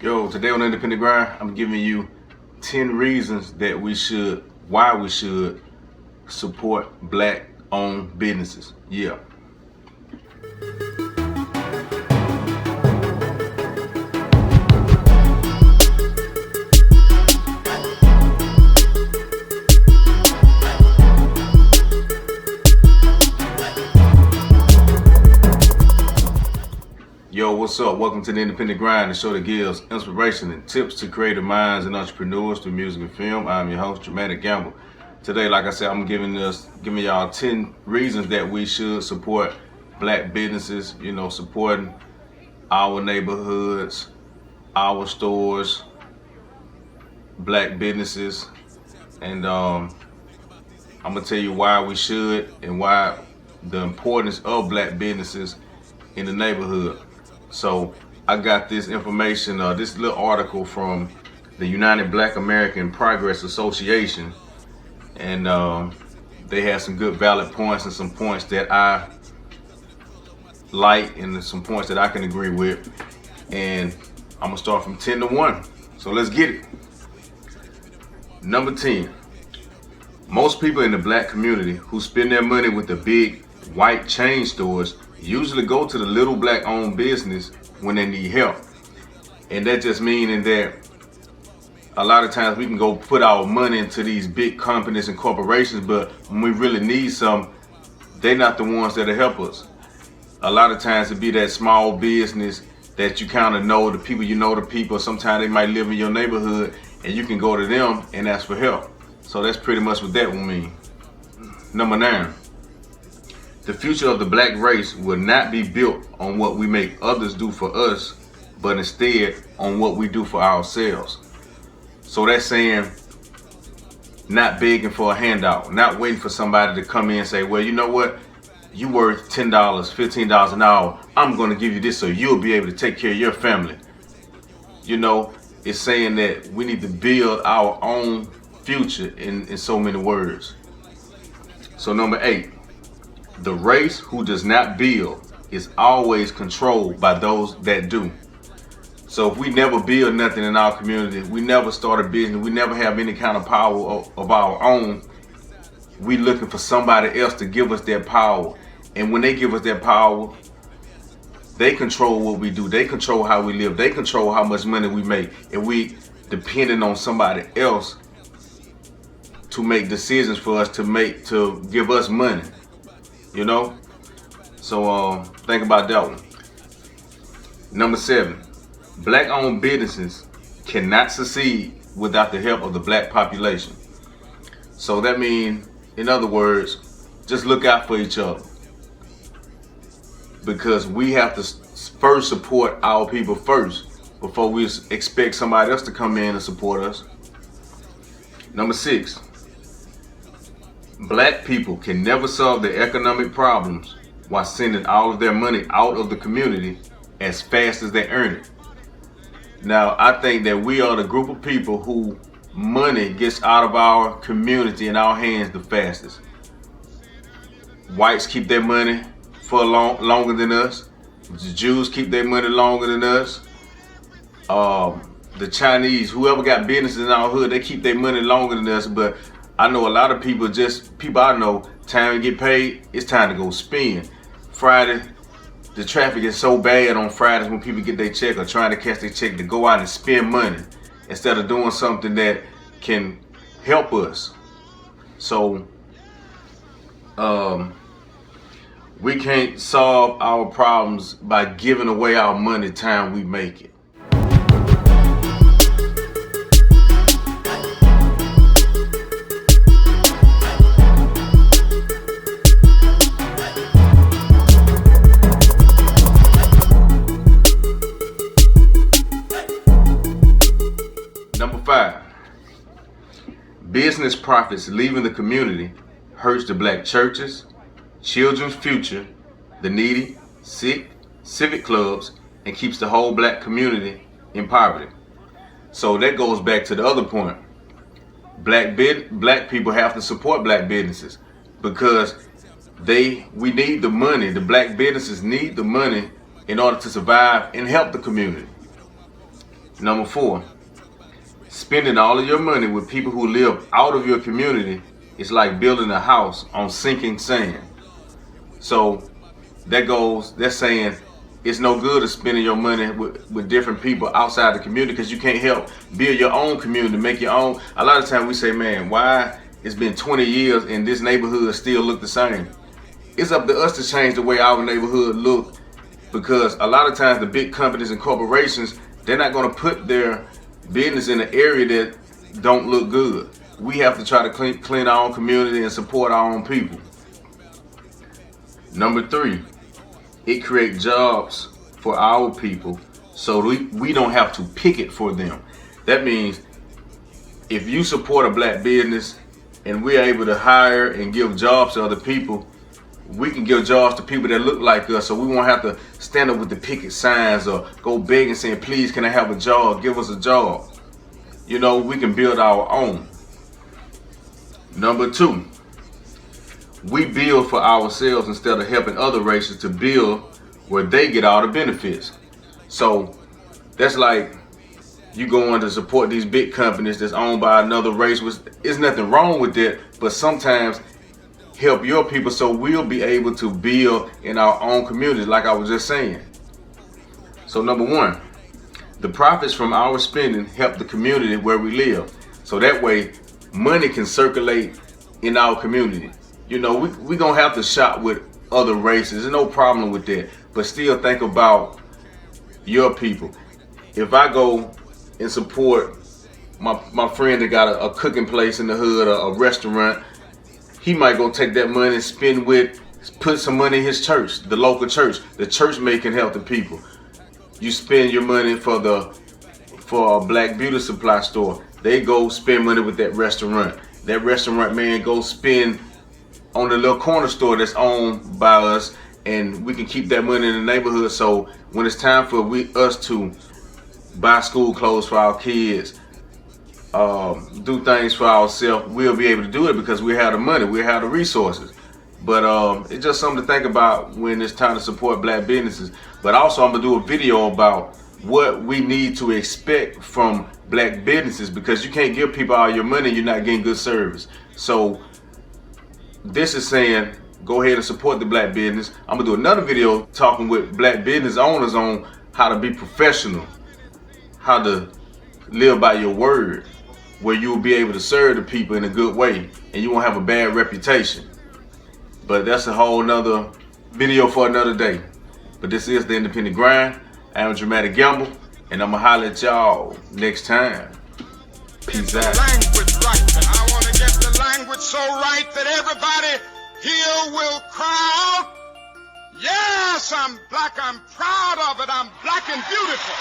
Yo, today on Independent Grind, I'm giving you 10 reasons that why we should support black owned businesses. Yeah. Yo, what's up? Welcome to the Independent Grind, the show that gives inspiration and tips to creative minds and entrepreneurs through music and film. I'm your host, Dramatic Gamble. Today, like I said, I'm giving y'all 10 reasons that we should support black businesses, supporting our neighborhoods, our stores, black businesses, and I'm gonna tell you why we should and why the importance of black businesses in the neighborhood. So I got this information, this little article from the United Black American Progress Association, and they had some good valid points and some points that I like and some points that I can agree with. And I'm gonna start from 10 to 1. So let's get it. Number 10. Most people in the black community who spend their money with the big white chain stores usually go to the little black owned business when they need help. And that just meaning that a lot of times we can go put our money into these big companies and corporations, but when we really need some, they're not the ones that'll help us. A lot of times it be that small business that you kind of know, the people, sometimes they might live in your neighborhood and you can go to them and ask for help. So that's pretty much what that will mean. Number 9. The future of the black race will not be built on what we make others do for us, but instead on what we do for ourselves. So that's saying not begging for a handout, not waiting for somebody to come in and say, well, you know what? You worth $10, $15 an hour. I'm going to give you this so you'll be able to take care of your family. It's saying that we need to build our own future in so many words. So number 8. The race who does not build is always controlled by those that do. So if we never build nothing in our community, we never start a business, we never have any kind of power of our own, we looking for somebody else to give us that power. And when they give us that power, they control what we do. They control how we live. They control how much money we make. And we depending on somebody else to make decisions for us, to give us money. So think about that one. Number 7. Black owned businesses cannot succeed without the help of the black population. So that means, in other words, just look out for each other, because we have to first support our people first before we expect somebody else to come in and support us. Number 6. Black people can never solve their economic problems while sending all of their money out of the community as fast as they earn it. Now, I think that we are the group of people who money gets out of our community in our hands the fastest. Whites keep their money for longer than us. The Jews keep their money longer than us. The Chinese, whoever got businesses in our hood, they keep their money longer than us. But I know a lot of people I know, time to get paid, it's time to go spend. Friday, the traffic is so bad on Fridays when people get their check or trying to catch their check, to go out and spend money instead of doing something that can help us. So we can't solve our problems by giving away our money time we make it. Number 5. Business profits leaving the community hurts the black churches, children's future, the needy, sick, civic clubs, and keeps the whole black community in poverty. So that goes back to the other point. Black people have to support black businesses because we need the money. The black businesses need the money in order to survive and help the community. Number 4, spending all of your money with people who live out of your community is like building a house on sinking sand. So that's saying it's no good of spending your money with different people outside the community, because you can't help build your own community, make your own. A lot of times we say, man, why it's been 20 years and this neighborhood still look the same? It's up to us to change the way our neighborhood look, because a lot of times the big companies and corporations, they're not going to put their business in an area that don't look good. We have to try to clean our own community and support our own people. Number 3, it creates jobs for our people, so we don't have to picket for them. That means if you support a black business and we're able to hire and give jobs to other people, we can give jobs to people that look like us, so we won't have to stand up with the picket signs or go begging saying, please, can I have a job? Give us a job. You know, we can build our own. Number 2, we build for ourselves instead of helping other races to build where they get all the benefits. So that's like you going to support these big companies that's owned by another race. There's nothing wrong with that, but sometimes help your people so we'll be able to build in our own community, like I was just saying. So number 1, the profits from our spending help the community where we live. So that way money can circulate in our community. You know, we gonna have to shop with other races. There's no problem with that. But still think about your people. If I go and support my friend that got a cooking place in the hood, a restaurant, he might go take that money and put some money in his church, the local church. The church can help the people. You spend your money for a black beauty supply store. They go spend money with that restaurant. That restaurant man go spend on the little corner store that's owned by us, and we can keep that money in the neighborhood. So when it's time for us to buy school clothes for our kids, do things for ourselves, we'll be able to do it because we have the money, we have the resources. But it's just something to think about when it's time to support black businesses. But also I'm gonna do a video about what we need to expect from black businesses, because you can't give people all your money and you're not getting good service. So this is saying go ahead and support the black business. I'm gonna do another video talking with black business owners on how to be professional, how to live by your word, where you will be able to serve the people in a good way and you won't have a bad reputation. But that's a whole nother video for another day. But this is The Independent Grind. I am Dramatic Gamble, and I'm gonna holler at y'all next time. Peace out. Language right. I want to get the language so right that everybody here will cry out, yes, I'm black, I'm proud of it, I'm black and beautiful.